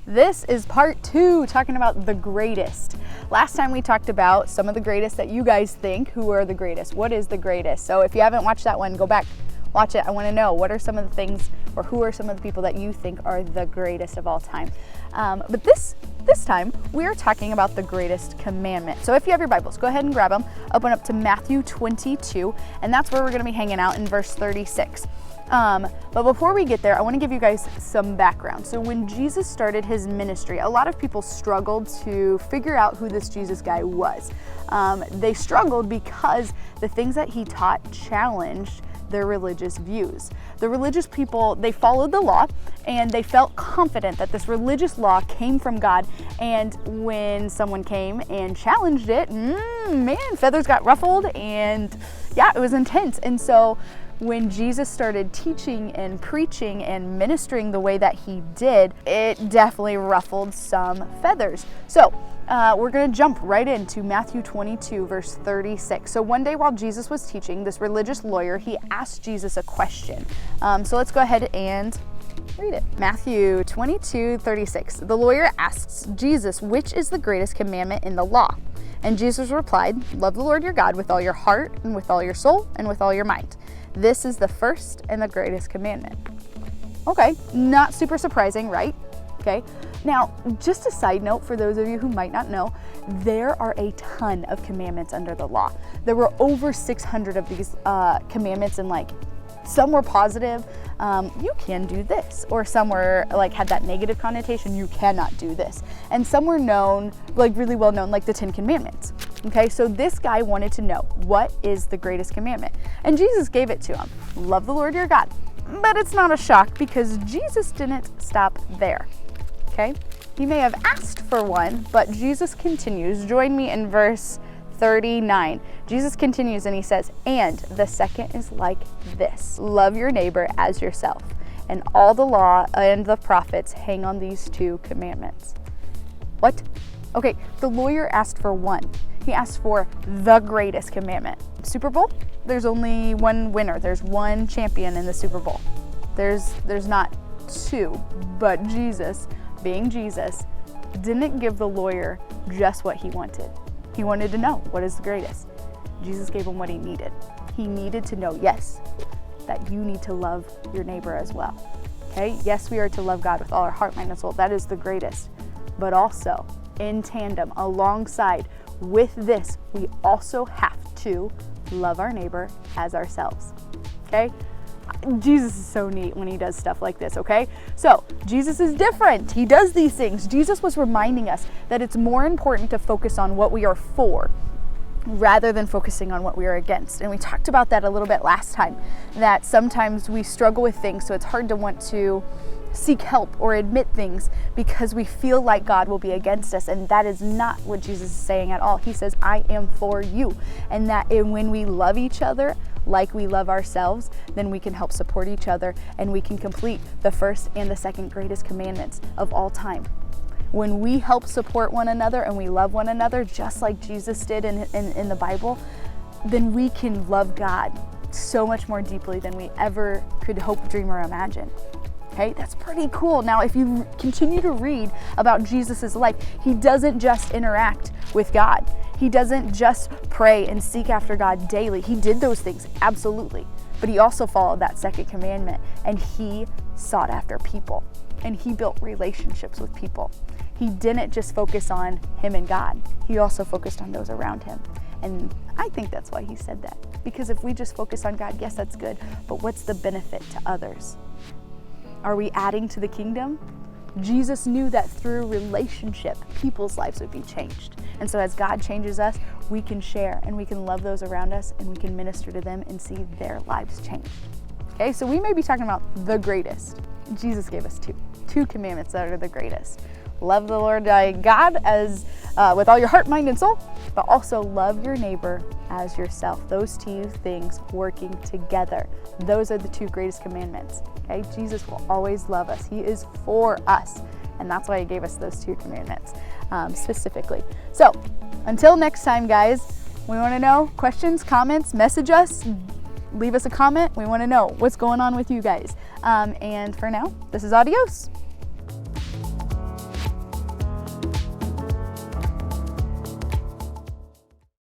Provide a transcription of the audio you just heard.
This is part 2, talking about the greatest. Last time we talked about some of the greatest that you guys think. Who are the greatest? What is the greatest? So if you haven't watched that one, go back, watch it. I want to know, what are some of the things, or who are some of the people that you think are the greatest of all time? But this time, we are talking about the greatest commandment. So if you have your Bibles, go ahead and grab them. Open up to Matthew 22, and that's where we're going to be hanging out in verse 36. But before we get there, I want to give you guys some background. So when Jesus started his ministry, a lot of people struggled to figure out who this Jesus guy was. They struggled because the things that he taught challenged their religious views. The religious people, they followed the law, and they felt confident that this religious law came from God. And when someone came and challenged it, man, feathers got ruffled, and yeah, it was intense. And so when Jesus started teaching and preaching and ministering the way that he did, it definitely ruffled some feathers. So we're going to jump right into Matthew 22, verse 36. So one day while Jesus was teaching, this religious lawyer, he asked Jesus a question. So let's go ahead and read it. Matthew 22, 36. The lawyer asks Jesus, which is the greatest commandment in the law? And Jesus replied, love the Lord your God with all your heart and with all your soul and with all your mind. This is the first and the greatest commandment. Okay, not super surprising, right? Okay, now just a side note for those of you who might not know, there are a ton of commandments under the law. There were over 600 of these commandments, and like some were positive, you can do this, or some were like had that negative connotation, you cannot do this. And some were known, like really well known, like the 10 Commandments. Okay, so this guy wanted to know, what is the greatest commandment? And Jesus gave it to him. Love the Lord your God. But it's not a shock because Jesus didn't stop there. Okay, he may have asked for one, but Jesus continues. Join me in verse 39. Jesus continues and he says, and the second is like this: love your neighbor as yourself. And all the law and the prophets hang on these 2 commandments. What? Okay, the lawyer asked for one. He asked for the greatest commandment. Super Bowl, there's only one winner. There's one champion in the Super Bowl. There's not 2, but Jesus, being Jesus, didn't give the lawyer just what he wanted. He wanted to know, what is the greatest? Jesus gave him what he needed. He needed to know, yes, that you need to love your neighbor as well. Okay? Yes, we are to love God with all our heart, mind, and soul. That is the greatest. But also, in tandem, alongside with this, we also have to love our neighbor as ourselves. Okay? Jesus is so neat when he does stuff like this, okay? So, Jesus is different. He does these things. Jesus was reminding us that it's more important to focus on what we are for rather than focusing on what we are against. And we talked about that a little bit last time, that sometimes we struggle with things, so it's hard to want to seek help or admit things because we feel like God will be against us, and that is not what Jesus is saying at all. He says, I am for you, and that when we love each other like we love ourselves, then we can help support each other, and we can complete the first and the second greatest commandments of all time. When we help support one another and we love one another, just like Jesus did in the Bible, then we can love God so much more deeply than we ever could hope, dream, or imagine. Okay, that's pretty cool. Now, if you continue to read about Jesus's life, he doesn't just interact with God. He doesn't just pray and seek after God daily. He did those things, absolutely. But he also followed that second commandment, and he sought after people, and he built relationships with people. He didn't just focus on him and God. He also focused on those around him. And I think that's why he said that. Because if we just focus on God, yes, that's good, but what's the benefit to others? Are we adding to the kingdom? Jesus knew that through relationship, people's lives would be changed. And so as God changes us, we can share and we can love those around us, and we can minister to them and see their lives changed. Okay, so we may be talking about the greatest. Jesus gave us two commandments that are the greatest. Love the Lord thy God as with all your heart, mind, and soul, but also love your neighbor as yourself. Those 2 things working together. Those are the 2 greatest commandments. Okay, Jesus will always love us. He is for us, and that's why he gave us those 2 commandments specifically. So until next time, guys, we want to know questions, comments, message us, leave us a comment. We want to know what's going on with you guys. And for now, this is adios.